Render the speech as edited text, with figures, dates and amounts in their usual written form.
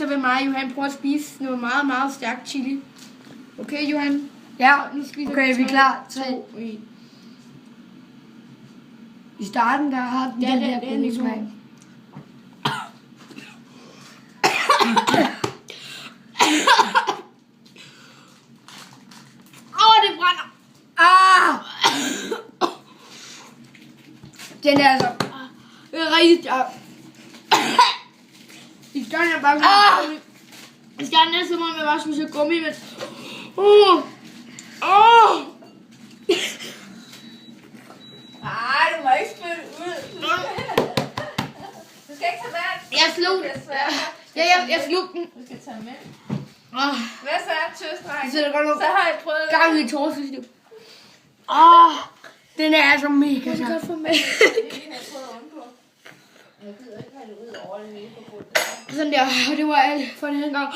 så vil mig og Johan prøve at spise noget meget, meget stærkt chili. Okay, Johan? Ja, Nu skal okay, vi er klar. 3, 2, 1. I starten, der har den Ja, den det her er gode en smag. Det brænder. Den er altså... Det er rigtig stærkt. I starten er bare sådan I starten er som om jeg bare spiser gummi, men... Ej, du må ikke spytte ud. Du skal ikke tage vand. Jeg slog den. Jeg slog den. Du skal tage med. Hvad så, tøsdreng? Så er det godt nok Så har jeg prøvet det. gang i torsdag. Den er altså mega Det er sej. godt for mig. Det er en, jeg prøvede at undgå. Jeg gider ikke have det ud over det hele på gulvet. Sådan der. Det var alt for den her gang.